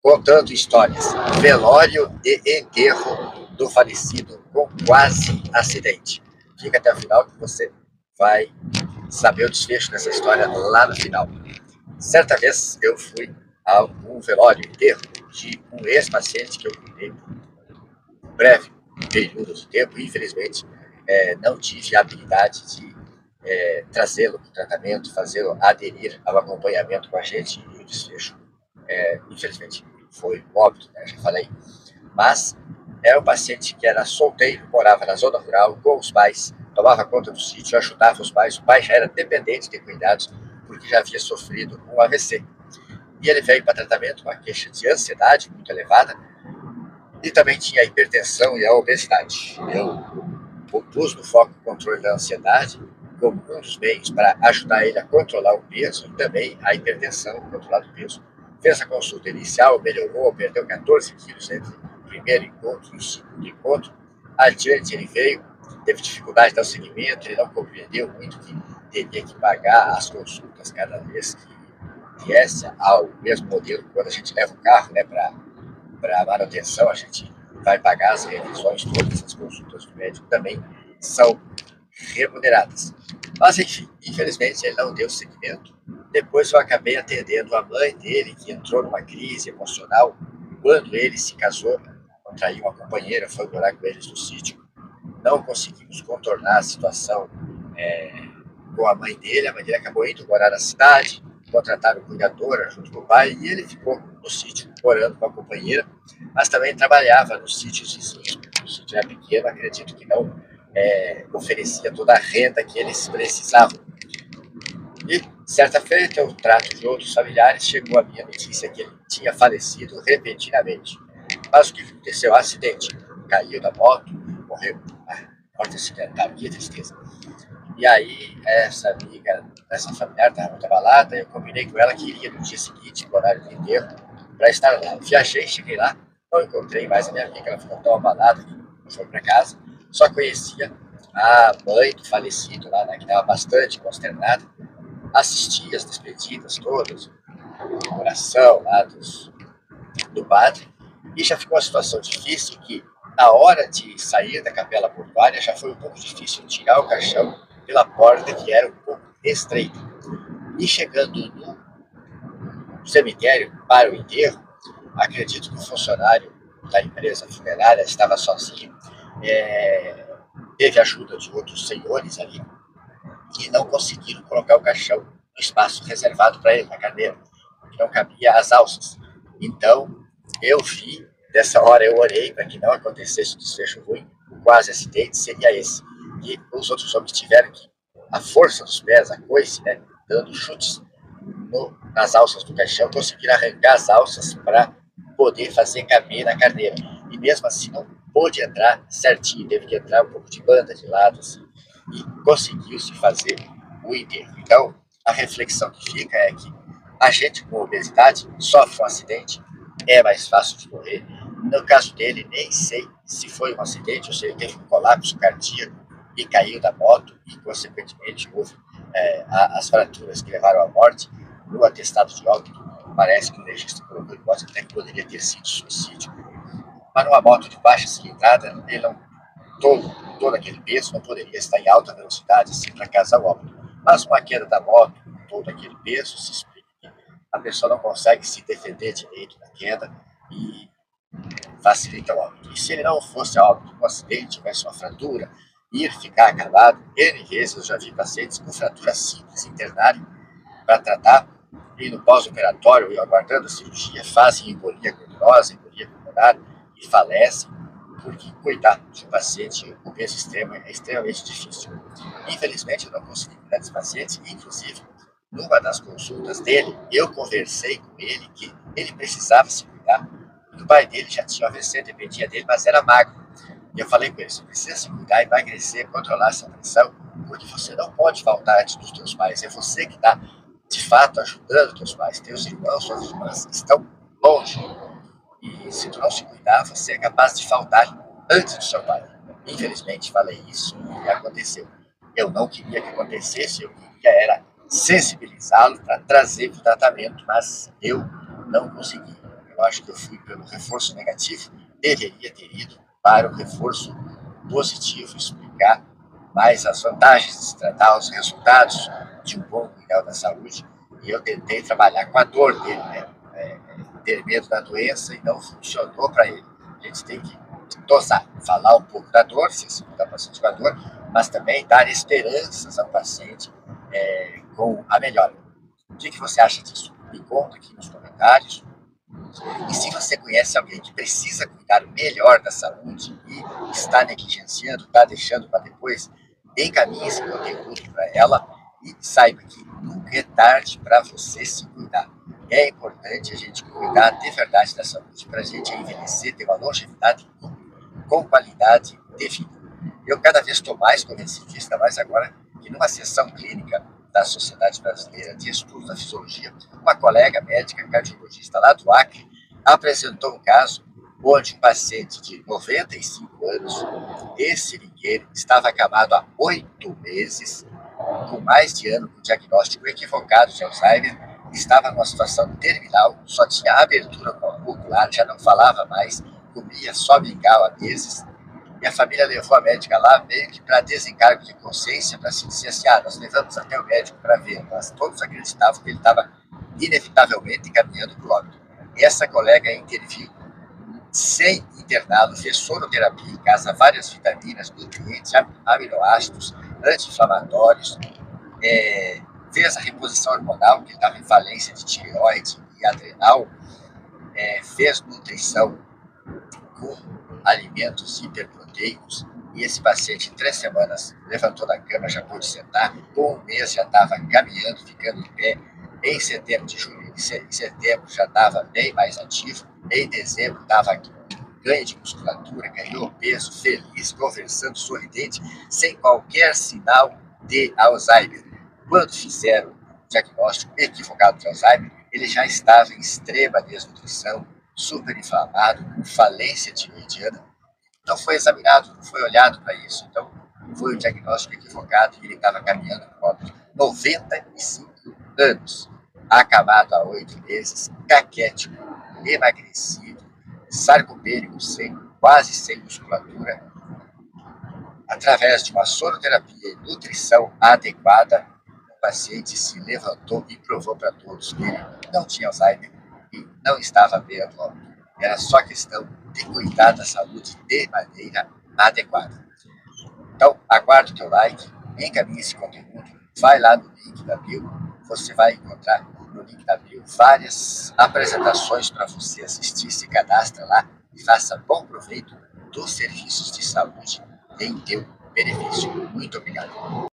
contando histórias, velório e enterro do falecido com quase acidente. Fica até o final que você vai saber o desfecho dessa história lá no final. Certa vez eu fui a um velório, enterro de um ex-paciente que eu cuidei por um breve período de tempo. Infelizmente, não tive a habilidade de trazê-lo para o tratamento, fazê-lo aderir ao acompanhamento com a gente, e o desfecho, infelizmente, foi óbvio, né? Já falei. Mas era um paciente que era solteiro, morava na zona rural com os pais, tomava conta do sítio, ajudava os pais. O pai já era dependente de cuidados porque já havia sofrido um AVC. E ele veio para tratamento com uma queixa de ansiedade muito elevada e também tinha a hipertensão e a obesidade. Eu pus no foco o controle da ansiedade como um dos meios para ajudar ele a controlar o peso e também a hipertensão, controlar o peso. Fez a consulta inicial, melhorou, perdeu 14 quilos entre o primeiro encontro e o segundo encontro. Adiante ele veio, teve dificuldade de dar seguimento, ele não compreendeu muito que teria que pagar as consultas cada vez que viesse ao mesmo modelo. Quando a gente leva o carro, né, para manutenção, a gente vai pagar as revisões, todas as consultas do médico também são remuneradas. Mas, enfim, infelizmente ele não deu seguimento. Depois eu acabei atendendo a mãe dele, que entrou numa crise emocional quando ele se casou, contraiu uma companheira, foi morar com eles no sítio. Não conseguimos contornar a situação com a mãe dele. A mãe dele acabou indo morar na cidade, contrataram cuidadora junto com o pai, e ele ficou no sítio morando com a companheira, mas também trabalhava nos sítios vizinhos. O sítio era pequeno, acredito que não oferecia toda a renda que eles precisavam. E, certa feita, eu trato de outros familiares, chegou a minha notícia que ele tinha falecido repentinamente. Mas o que aconteceu? Um acidente. Caiu da moto, morreu. Morte acidental, que tristeza. E aí, essa amiga, essa familiar estava muito abalada. Eu combinei com ela que iria no dia seguinte, no horário de enterro, para estar lá. Viajei, cheguei lá, não encontrei mais a minha amiga, ela ficou tão abalada que não foi para casa. Só conhecia a mãe do falecido lá, né, que estava bastante consternada. Assisti as despedidas todas, a oração lá do padre, e já ficou uma situação difícil que, na hora de sair da capela mortuária, já foi um pouco difícil tirar o caixão pela porta, que era um pouco estreita. E chegando no cemitério para o enterro, acredito que o funcionário da empresa funerária estava sozinho, teve ajuda de outros senhores ali, que não conseguiram colocar o caixão no espaço reservado para ele, na cadeira, porque não cabia as alças. Então, eu vi, dessa hora eu orei para que não acontecesse o desfecho ruim. O quase acidente seria esse. E os outros homens tiveram que, a força dos pés, a coice, né, dando chutes nas alças do caixão, conseguiram arrancar as alças para poder fazer caber na carneira. E mesmo assim não pôde entrar certinho, teve que entrar um pouco de banda de lado, assim, e conseguiu-se fazer o enterro. Então, a reflexão que fica é que a gente com obesidade sofre um acidente, é mais fácil de morrer. No caso dele, nem sei se foi um acidente ou se ele teve um colapso cardíaco e caiu da moto e, consequentemente, houve as fraturas que levaram à morte. No atestado de óbito, parece que o registro colocou hipótese até que poderia ter sido suicídio. Mas numa moto de baixa cilindrada, ele não, todo aquele peso não poderia estar em alta velocidade assim para causar o óbito. Mas uma queda da moto, todo aquele peso, se explica que a pessoa não consegue se defender direito da queda e facilita o óbito. E se ele não fosse a óbito, um acidente, tivesse uma fratura, ir ficar acabado, N vezes eu já vi pacientes com fratura simples internarem para tratar, e no pós-operatório, e aguardando a cirurgia, fazem embolia gordurosa, embolia pulmonar e falecem, porque cuidar de um paciente com peso extremo é extremamente difícil. Infelizmente, eu não consegui cuidar desse paciente, inclusive, numa das consultas dele, eu conversei com ele que ele precisava se cuidar, porque o pai dele já tinha AVC, dependia dele, mas era magro. E eu falei com ele, você precisa se cuidar, emagrecer, controlar essa pressão, porque você não pode faltar antes dos teus pais, é você que está, de fato, ajudando teus pais. Teus irmãos, suas irmãs estão longe. E se tu não se cuidar, você é capaz de faltar antes do seu pai. Infelizmente, falei isso e aconteceu. Eu não queria que acontecesse, eu queria era sensibilizá-lo para trazer para o tratamento, mas eu não consegui. Eu acho que eu fui pelo reforço negativo, deveria ter ido para o reforço positivo, explicar mais as vantagens de se tratar, os resultados de um bom cuidado da saúde. E eu tentei trabalhar com a dor dele, né? Ter medo da doença e não funcionou para ele. A gente tem que dosar, falar um pouco da dor, se está paciente com a dor, mas também dar esperanças ao paciente com a melhora. O que você acha disso? Me conta aqui nos comentários. E se você conhece alguém que precisa cuidar melhor da saúde e está negligenciando, está deixando para depois, encaminhe esse conteúdo para ela e saiba que nunca é tarde para você se cuidar. É importante a gente cuidar de verdade da saúde para a gente envelhecer, ter uma longevidade com qualidade de vida. Eu cada vez estou mais convencido disso, ainda mais agora que numa sessão clínica da Sociedade Brasileira de Estudos da Fisiologia, uma colega médica cardiologista lá do Acre apresentou um caso onde um paciente de 95 anos, ex-seringueiro, estava acamado há 8 meses, com mais de ano com diagnóstico equivocado de Alzheimer, estava numa situação terminal, só tinha abertura ocular, já não falava mais, comia só mingau há meses, e a família levou a médica lá meio que para desencargo de consciência, para se dizer assim, nós levamos até o médico para ver, mas todos acreditavam que ele estava inevitavelmente caminhando para o óbito. Essa colega interviu sem interná-lo, fez soroterapia em casa, várias vitaminas, nutrientes, aminoácidos, anti-inflamatórios, fez a reposição hormonal, que ele estava em falência de tireoide e adrenal, fez nutrição com alimentos hiperproteicos, e esse paciente em 3 semanas levantou da cama, já pôde sentar, com 1 mês já estava caminhando, ficando em pé, em setembro de julho, em setembro já estava bem mais ativo, em dezembro estava ganho de musculatura, ganhou peso, feliz, conversando, sorridente, sem qualquer sinal de Alzheimer. Quando fizeram o diagnóstico equivocado de Alzheimer, ele já estava em extrema desnutrição, super inflamado, com falência tiroidiana. Não foi examinado, não foi olhado para isso. Então, foi o diagnóstico equivocado e ele estava caminhando para 95 anos, acamado há 8 meses, caquético, emagrecido, sarcopênico, quase sem musculatura. Através de uma soroterapia e nutrição adequada, o paciente se levantou e provou para todos que ele não tinha Alzheimer e não estava vendo. Era só questão de cuidar da saúde de maneira adequada. Então, aguardo o teu like, encaminhe esse conteúdo, vai lá no link da bio, você vai encontrar no link da bio várias apresentações para você assistir, se cadastra lá e faça bom proveito dos serviços de saúde em teu benefício. Muito obrigado.